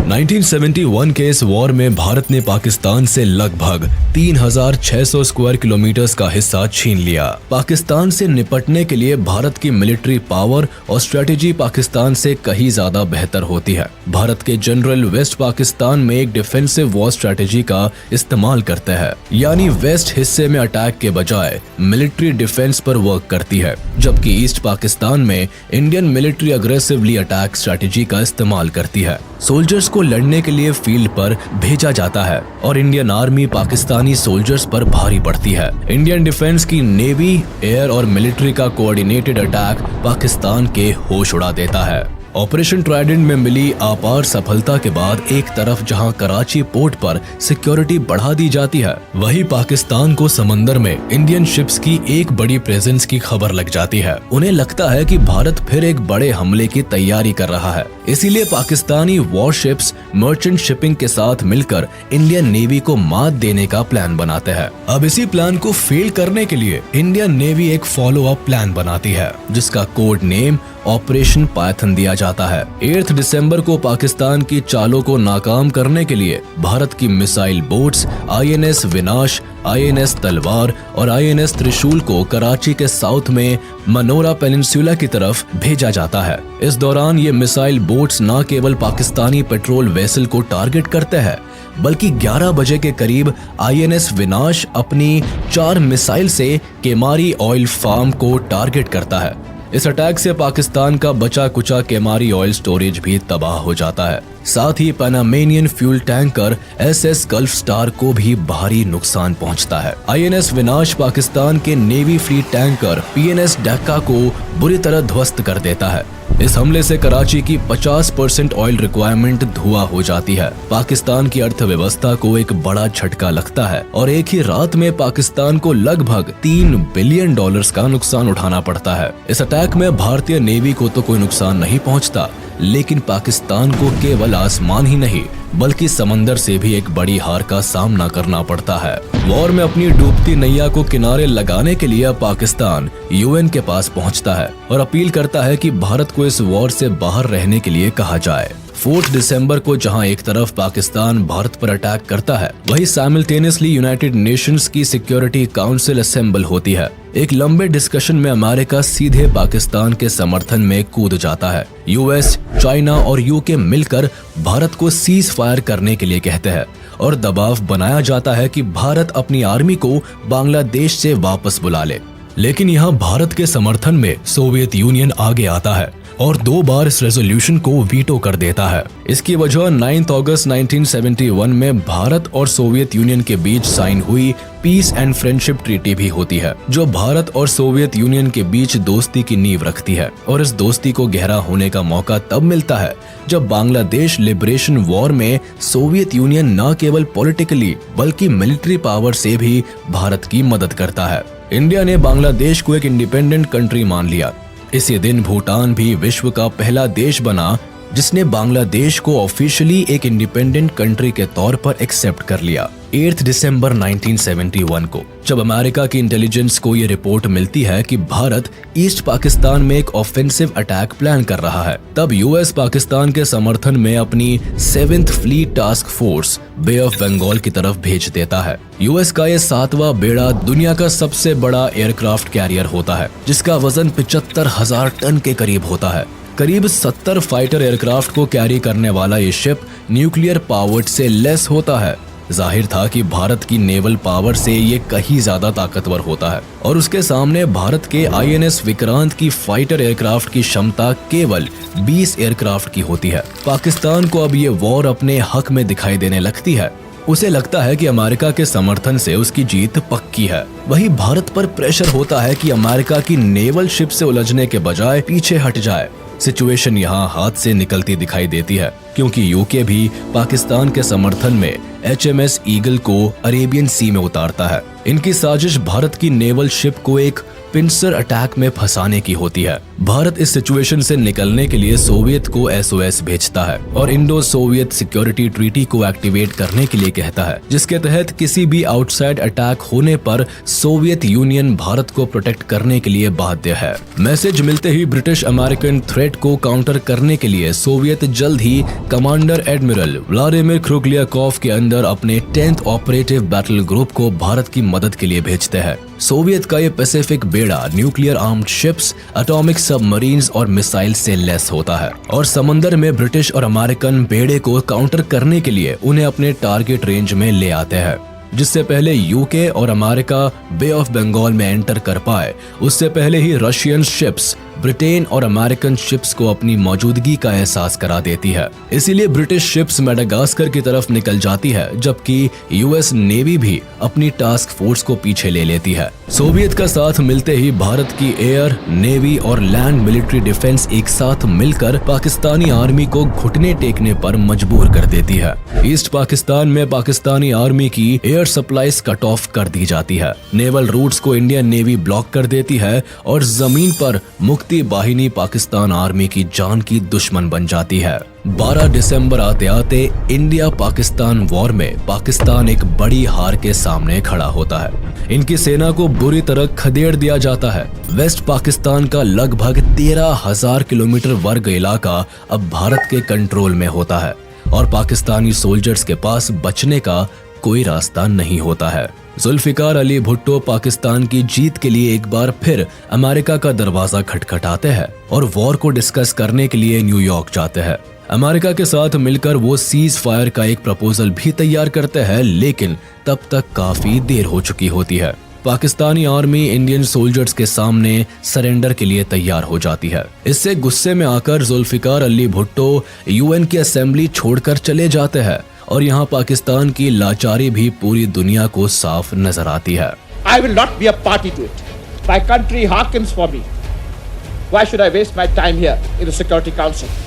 [SPEAKER 1] 1971 के इस वॉर में भारत ने पाकिस्तान से लगभग 3600 स्क्वायर किलोमीटर का हिस्सा छीन लिया। पाकिस्तान से निपटने के लिए भारत की मिलिट्री पावर और स्ट्रेटेजी पाकिस्तान से कहीं ज्यादा बेहतर होती है। भारत के जनरल वेस्ट पाकिस्तान में एक डिफेंसिव वॉर स्ट्रेटेजी का इस्तेमाल करते हैं, यानी वेस्ट हिस्से में अटैक के बजाय मिलिट्री डिफेंस पर वर्क करती है, जबकि ईस्ट पाकिस्तान में Indian military aggressively attack strategy का इस्तेमाल करती है। सोल्जर्स को लड़ने के लिए फील्ड पर भेजा जाता है और इंडियन आर्मी पाकिस्तानी सोल्जर्स पर भारी पड़ती है। इंडियन डिफेंस की नेवी, एयर और मिलिट्री का कोऑर्डिनेटेड अटैक पाकिस्तान के होश उड़ा देता है। ऑपरेशन ट्राइडेंट में मिली अपार सफलता के बाद एक तरफ जहां कराची पोर्ट पर सिक्योरिटी बढ़ा दी जाती है, वहीं पाकिस्तान को समंदर में इंडियन शिप्स की एक बड़ी प्रेजेंस की खबर लग जाती है। उन्हें लगता है कि भारत फिर एक बड़े हमले की तैयारी कर रहा है, इसीलिए पाकिस्तानी वॉरशिप्स मर्चेंट शिपिंग के साथ मिलकर इंडियन नेवी को मात देने का प्लान बनाते हैं। अब इसी प्लान को फेल करने के लिए इंडियन नेवी एक फॉलो अप प्लान बनाती है, जिसका कोड नेम ऑपरेशन पायथन दिया जाता है। 8 दिसंबर को पाकिस्तान की चालों को नाकाम करने के लिए भारत की मिसाइल बोट्स INS विनाश, INS तलवार और INS त्रिशूल को कराची के साउथ में मनोरा पेनिनसुला की तरफ भेजा जाता है। इस दौरान ये मिसाइल बोट्स न केवल पाकिस्तानी पेट्रोल वेसल को टारगेट करते हैं, बल्कि 11 बजे के करीब INS विनाश अपनी 4 मिसाइल से केमारी ऑयल फार्म को टारगेट करता है। इस अटैक से पाकिस्तान का बचा कुचा केमारी ऑयल स्टोरेज भी तबाह हो जाता है। साथ ही Panamanian fuel tanker SS Gulf Star को भी भारी नुकसान पहुंचता है। INS विनाश पाकिस्तान के नेवी फ्लीट टैंकर PNS डक्का को बुरी तरह ध्वस्त कर देता है। इस हमले से कराची की 50% ऑयल रिक्वायरमेंट धुआं हो जाती है। पाकिस्तान की अर्थव्यवस्था को एक बड़ा झटका लगता है और एक ही रात में पाकिस्तान को लगभग $3 बिलियन का नुकसान उठाना पड़ता है। इस अटैक में भारतीय नेवी को तो कोई नुकसान नहीं पहुंचता, लेकिन पाकिस्तान को केवल आसमान ही नहीं बल्कि समंदर से भी एक बड़ी हार का सामना करना पड़ता है। वॉर में अपनी डूबती नैया को किनारे लगाने के लिए पाकिस्तान UN के पास पहुंचता है और अपील करता है कि भारत को इस वॉर से बाहर रहने के लिए कहा जाए। 4 दिसंबर को जहां एक तरफ पाकिस्तान भारत पर अटैक करता है, वहीं साइमल्टेनियसली यूनाइटेड नेशंस की सिक्योरिटी काउंसिल असेंबल होती है। एक लंबे डिस्कशन में अमेरिका सीधे पाकिस्तान के समर्थन में कूद जाता है। US, चाइना और UK मिलकर भारत को सीज फायर करने के लिए कहते हैं और दबाव बनाया जाता है कि भारत अपनी आर्मी को बांग्लादेश से वापस बुला ले। लेकिन यहाँ भारत के समर्थन में सोवियत यूनियन आगे आता है और 2 बार इस रेजोल्यूशन को वीटो कर देता है। इसकी वजह 9 अगस्त 1971 में भारत और सोवियत यूनियन के बीच साइन हुई पीस एंड फ्रेंडशिप ट्रीटी भी होती है, जो भारत और सोवियत यूनियन के बीच दोस्ती की नींव रखती है। और इस दोस्ती को गहरा होने का मौका तब मिलता है जब बांग्लादेश लिबरेशन वॉर में सोवियत यूनियन न केवल पॉलिटिकली बल्कि मिलिट्री पावर से भी भारत की मदद करता है। इंडिया ने बांग्लादेश को एक इंडिपेंडेंट कंट्री मान लिया। इसी दिन भूटान भी विश्व का पहला देश बना जिसने बांग्लादेश को ऑफिशियली एक इंडिपेंडेंट कंट्री के तौर पर एक्सेप्ट कर लिया। 8 दिसंबर 1971 को जब अमेरिका की इंटेलिजेंस को ये रिपोर्ट मिलती है कि भारत ईस्ट पाकिस्तान में एक ऑफेंसिव अटैक प्लान कर रहा है, तब US पाकिस्तान के समर्थन में अपनी 7th fleet task force Bay of Bengal की तरफ भेज देता है। US का ये 7वां बेड़ा दुनिया का सबसे बड़ा एयरक्राफ्ट कैरियर होता है, जिसका वजन 75,000 टन के करीब होता है। करीब 70 फाइटर एयरक्राफ्ट को कैरी करने वाला ये शिप न्यूक्लियर पावर्ड से लेस होता है। जाहिर था कि भारत की नेवल पावर से ये कहीं ज्यादा ताकतवर होता है और उसके सामने भारत के INS विक्रांत की फाइटर एयरक्राफ्ट की क्षमता केवल 20 एयरक्राफ्ट की होती है। पाकिस्तान को अब ये वॉर अपने हक में दिखाई देने लगती है। उसे लगता है कि अमेरिका के समर्थन से उसकी जीत पक्की है। वहीं भारत पर प्रेशर होता है कि अमेरिका की नेवल शिप से उलझने के बजाय पीछे हट जाए। सिचुएशन यहाँ हाथ से निकलती दिखाई देती है, क्योंकि UK भी पाकिस्तान के समर्थन में HMS ईगल को अरेबियन सी में उतारता है। इनकी साजिश भारत की नेवल शिप को एक पिंसर अटैक में फंसाने की होती है। भारत इस सिचुएशन से निकलने के लिए सोवियत को SOS भेजता है और इंडो सोवियत सिक्योरिटी ट्रीटी को एक्टिवेट करने के लिए कहता है, जिसके तहत किसी भी आउटसाइड अटैक होने पर सोवियत यूनियन भारत को प्रोटेक्ट करने के लिए बाध्य है। मैसेज मिलते ही ब्रिटिश अमेरिकन थ्रेट को काउंटर करने के लिए सोवियत जल्द ही कमांडर एडमिरल व्लादिमीर क्रुगलियाकोव के अंदर अपने 10th ऑपरेटिव बैटल ग्रुप को भारत की मदद के लिए भेजते हैं। सोवियत का ये पैसिफिक बेड़ा nuclear armed ships, atomic submarines और मिसाइल से लेस होता है और समंदर में ब्रिटिश और अमेरिकन बेड़े को काउंटर करने के लिए उन्हें अपने टारगेट रेंज में ले आते हैं। जिससे पहले UK और अमेरिका बे ऑफ बंगाल में एंटर कर पाए, उससे पहले ही रशियन शिप्स ब्रिटेन और अमेरिकन शिप्स को अपनी मौजूदगी का एहसास करा देती है। इसीलिए ब्रिटिश शिप्स मेडागास्कर की तरफ निकल जाती है, जबकि यूएस नेवी भी अपनी टास्क फोर्स को पीछे ले लेती है। सोवियत का साथ मिलते ही भारत की एयर, नेवी और लैंड मिलिट्री डिफेंस एक साथ मिलकर पाकिस्तानी आर्मी को घुटने टेकने पर मजबूर कर देती है। ईस्ट पाकिस्तान में पाकिस्तानी आर्मी की एयर सप्लाईज कट ऑफ कर दी जाती है। नेवल रूट्स को इंडियन नेवी ब्लॉक कर देती है और जमीन पर मुक्ति बाहिनी पाकिस्तान आर्मी की जान की दुश्मन बन जाती है। 12 दिसंबर आते आते इंडिया पाकिस्तान वॉर में पाकिस्तान एक बड़ी हार के सामने खड़ा होता है। इनकी सेना को बुरी तरह खदेड़ दिया जाता है। वेस्ट पाकिस्तान का लगभग 13,000 किलोमीटर वर्ग इलाका अब भारत के कंट्रोल में होता है और पाकिस्तानी सोल्जर्स के पास बचने का कोई रास्ता नहीं होता है। जुल्फिकार अली भुट्टो पाकिस्तान की जीत के लिए एक बार फिर अमेरिका का दरवाजा खटखटाते हैं और वॉर को डिस्कस करने के लिए न्यूयॉर्क जाते हैं। अमेरिका के साथ मिलकर वो सीज फायर का एक प्रपोजल भी तैयार करते हैं, लेकिन तब तक काफी देर हो चुकी होती है। पाकिस्तानी आर्मी इंडियन सोल्जर्स के सामने सरेंडर के लिए तैयार हो जाती है। इससे गुस्से में आकर जुल्फिकार अली भुट्टो यूएन की असेंबली छोड़कर चले जाते हैं और यहाँ पाकिस्तान की लाचारी भी पूरी दुनिया को साफ नजर आती है।
[SPEAKER 7] I will not be a party to it. My country hearkens for me. Why should I waste my time here in the Security Council?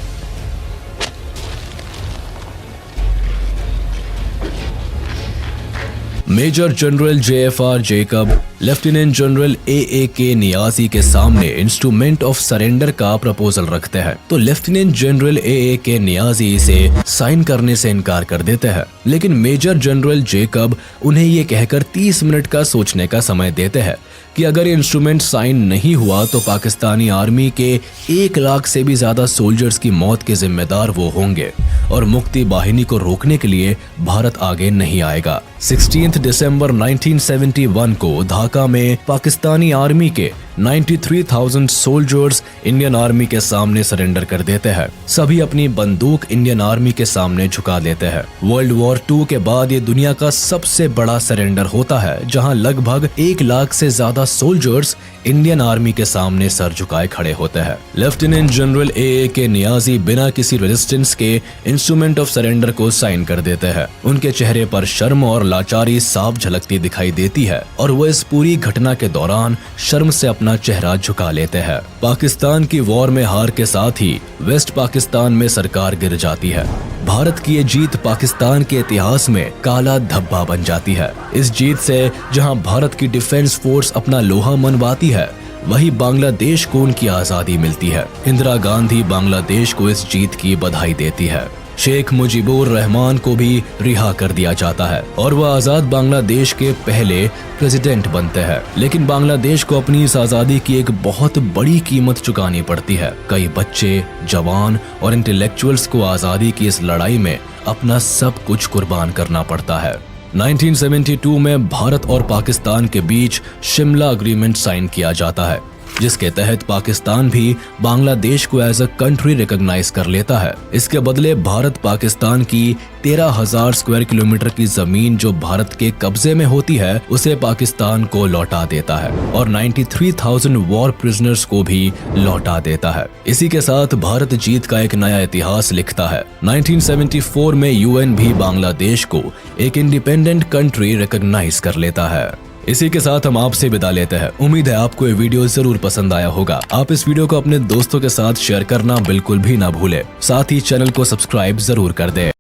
[SPEAKER 1] Major general JFR Jacob lieutenant general AAK Niazi के सामने इंस्ट्रूमेंट ऑफ सरेंडर का प्रपोजल रखते हैं, तो लेफ्टिनेंट जनरल AAK नियाजी इसे साइन करने से इनकार कर देते हैं। लेकिन मेजर जनरल जेकब उन्हें ये कहकर 30 मिनट का सोचने का समय देते हैं कि अगर ये इंस्ट्रूमेंट साइन नहीं हुआ तो पाकिस्तानी आर्मी के 1 लाख से भी ज्यादा सोल्जर्स की मौत के जिम्मेदार वो होंगे और मुक्ति बाहिनी को रोकने के लिए भारत आगे नहीं आएगा। 16 दिसंबर 1971 को ढाका में पाकिस्तानी आर्मी के 93,000 सोल्जर्स इंडियन आर्मी के सामने सरेंडर कर देते हैं। सभी अपनी बंदूक इंडियन आर्मी के सामने झुका देते हैं। वर्ल्ड वॉर 2 के बाद ये दुनिया का सबसे बड़ा सरेंडर होता है, जहां लगभग 1 लाख से ज्यादा सोल्जर्स इंडियन आर्मी के सामने सर झुकाए खड़े होते हैं। लेफ्टिनेंट जनरल AAK नियाजी बिना किसी रेजिस्टेंस के इंस्ट्रूमेंट ऑफ सरेंडर को साइन कर देते हैं। उनके चेहरे पर शर्म और लाचारी साफ झलकती दिखाई देती है और वो इस पूरी घटना के दौरान शर्म से अपना चेहरा झुका लेते हैं। पाकिस्तान की वॉर में हार के साथ ही वेस्ट पाकिस्तान में सरकार गिर जाती है। भारत की ये जीत पाकिस्तान के इतिहास में काला धब्बा बन जाती है। इस जीत से जहां भारत की डिफेंस फोर्स अपना लोहा मनवाती है, वही बांग्लादेश को उनकी आजादी मिलती है। इंदिरा गांधी बांग्लादेश को इस जीत की बधाई देती है। शेख मुजीबुर रहमान को भी रिहा कर दिया जाता है और वह आजाद बांग्लादेश के पहले प्रेसिडेंट बनते हैं। लेकिन बांग्लादेश को अपनी इस आजादी की एक बहुत बड़ी कीमत चुकानी पड़ती है। कई बच्चे, जवान और इंटेलेक्चुअल्स को आजादी की इस लड़ाई में अपना सब कुछ कुर्बान करना पड़ता है। 1972 में भारत और पाकिस्तान के बीच शिमला एग्रीमेंट साइन किया जाता है, जिसके तहत पाकिस्तान भी बांग्लादेश को एज अ कंट्री रिकॉग्नाइज कर लेता है। इसके बदले भारत पाकिस्तान की 13,000 स्क्वायर किलोमीटर की जमीन जो भारत के कब्जे में होती है, उसे पाकिस्तान को लौटा देता है और 93,000 वॉर प्रिजनर्स को भी लौटा देता है। इसी के साथ भारत जीत का एक नया इतिहास लिखता है। 1974 में UN भी बांग्लादेश को एक इंडिपेंडेंट कंट्री रिकॉग्नाइज कर लेता है। इसी के साथ हम आपसे विदा लेते हैं। उम्मीद है आपको ये वीडियो जरूर पसंद आया होगा। आप इस वीडियो को अपने दोस्तों के साथ शेयर करना बिल्कुल भी ना भूले। साथ ही चैनल को सब्सक्राइब जरूर कर दें।